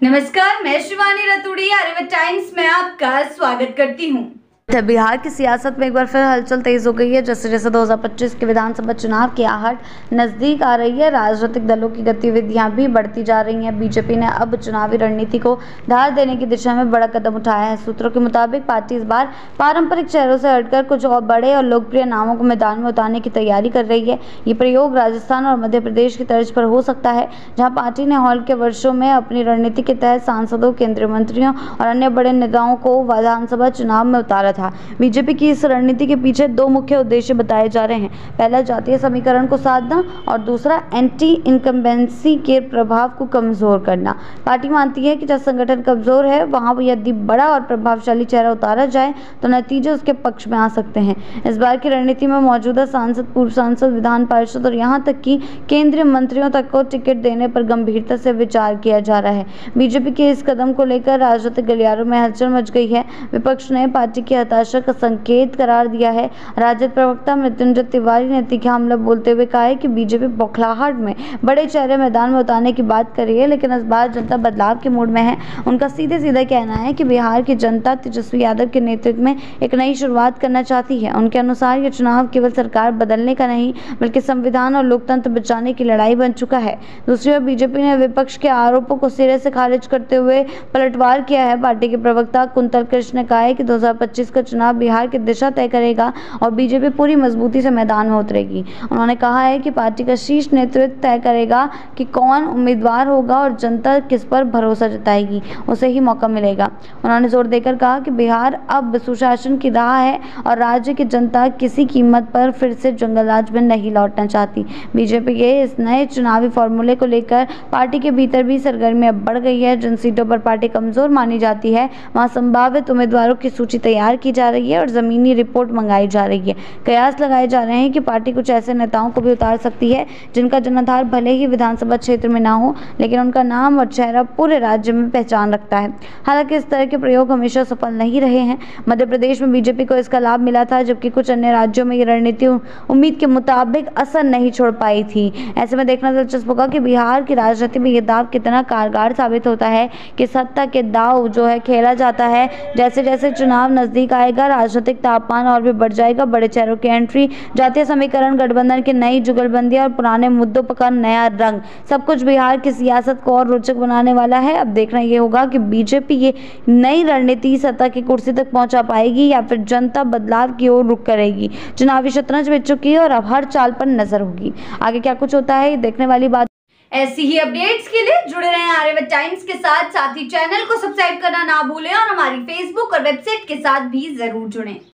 नमस्कार, मैं शिवानी रतूड़ी आर्यभट्ट टाइम्स में आपका स्वागत करती हूँ। बिहार की सियासत में एक बार फिर हलचल तेज हो गई है। जैसे जैसे 2025 के विधानसभा चुनाव की आहट नजदीक आ रही है, राजनीतिक दलों की गतिविधियां भी बढ़ती जा रही हैं। बीजेपी ने अब चुनावी रणनीति को धार देने की दिशा में बड़ा कदम उठाया है। सूत्रों के मुताबिक पार्टी इस बार पारंपरिक चेहरों से हटकर कुछ और बड़े और लोकप्रिय नामों को मैदान में उतारने की तैयारी कर रही है। ये प्रयोग राजस्थान और मध्य प्रदेश की तर्ज पर हो सकता है, जहाँ पार्टी ने हाल के वर्षों में अपनी रणनीति के तहत सांसदों, केंद्रीय मंत्रियों और अन्य बड़े नेताओं को विधानसभा चुनाव में उतारा था। बीजेपी की इस रणनीति के पीछे दो मुख्य उद्देश्य बताए जा रहे हैं। पहला, जातीय समीकरण को साधना और दूसरा, एंटी इनकम्बेंसी के प्रभाव को कमजोर करना। पार्टी मानती है कि जब संगठन कमजोर है, वहां यदि बड़ा और प्रभावशाली चेहरा उतारा जाए तो नतीजे उसके पक्ष में आ सकते हैं। इस बार की रणनीति में मौजूदा सांसद, पूर्व सांसद, विधान पार्षद और यहां तक कि केंद्रीय मंत्रियों तक को टिकट देने पर गंभीरता से विचार किया जा रहा है। बीजेपी के इस कदम को लेकर राजनीतिक गलियारों में हलचल मच गई है। विपक्ष ने पार्टी की हताशा का संकेत करार दिया है। राजद प्रवक्ता मृत्युंजय तिवारी ने तीखा हमला बोलते हुए कहा है कि बीजेपी बौखलाहट में बड़े चेहरे मैदान में उतारने की बात कर रही है, लेकिन इस बार जनता बदलाव के मूड में है। उनका सीधे सीधे कहना है कि बिहार की जनता तेजस्वी यादव के नेतृत्व में एक नई शुरुआत करना चाहती है। उनके अनुसार ये चुनाव केवल सरकार बदलने का नहीं, बल्कि संविधान और लोकतंत्र बचाने की लड़ाई बन चुका है। दूसरी ओर बीजेपी ने विपक्ष के आरोपों को सिरे से खारिज करते हुए पलटवार किया है। पार्टी के प्रवक्ता कुंतल कृष्ण ने कहा है कि 2025 का चुनाव बिहार की दिशा तय करेगा और बीजेपी पूरी मजबूती से मैदान में उतरेगी। उन्होंने कहा है कि पार्टी का शीर्ष नेतृत्व तय करेगा कि कौन उम्मीदवार होगा और जनता किस पर भरोसा जताएगी, उसे ही मौका मिलेगा। उन्होंने जोर देकर कहा कि बिहार अब सुशासन की राह है और राज्य की जनता किसी कीमत पर फिर से जंगलराज में नहीं लौटना चाहती। बीजेपी के इस नए चुनावी फॉर्मूले को लेकर पार्टी के भीतर भी सरगर्मी अब बढ़ गई है। जिन सीटों पर पार्टी कमजोर मानी जाती है, वहां संभावित उम्मीदवारों की सूची तैयार की जा रही है और जमीनी रिपोर्ट मंगाई जा रही है। कयास लगाए जा रहे हैं कि पार्टी कुछ ऐसे नेताओं को भी उतार सकती है जिनका जनाधार भले ही विधानसभा क्षेत्र में ना हो, लेकिन उनका नाम और चेहरा पूरे राज्य में पहचान रखता है। हालांकि इस तरह के प्रयोग हमेशा सफल नहीं रहे हैं। मध्य प्रदेश में बीजेपी को इसका लाभ मिला था, जबकि कुछ अन्य राज्यों में ये रणनीति उम्मीद के मुताबिक असर नहीं छोड़ पाई थी। ऐसे में देखना दिलचस्प होगा कि बिहार की राजनीति में ये दाव कितना कारगर साबित होता है कि सत्ता के दाव जो है खेला जाता है। जैसे जैसे चुनाव नजदीक आएगा, राजनीतिक तापमान और भी बढ़ जाएगा। बड़े चेहरों की एंट्री, जातीय समीकरण, गठबंधन की नई जुगलबंदी और पुराने मुद्दों का नया रंग, सब कुछ बिहार की सियासत को और रोचक बनाने वाला है। अब देखना यह होगा कि बीजेपी ये नई रणनीति सत्ता की कुर्सी तक पहुंचा पाएगी या फिर जनता बदलाव की ओर रुख करेगी। चुनावी शतरंज बीत चुकी है और अब हर चाल पर नजर होगी। आगे क्या कुछ होता है, ये देखने वाली बात। ऐसी ही अपडेट्स के लिए जुड़े रहें आर्यभट्ट टाइम्स के साथ ही चैनल को सब्सक्राइब करना ना भूलें और हमारी फेसबुक और वेबसाइट के साथ भी जरूर जुड़ें।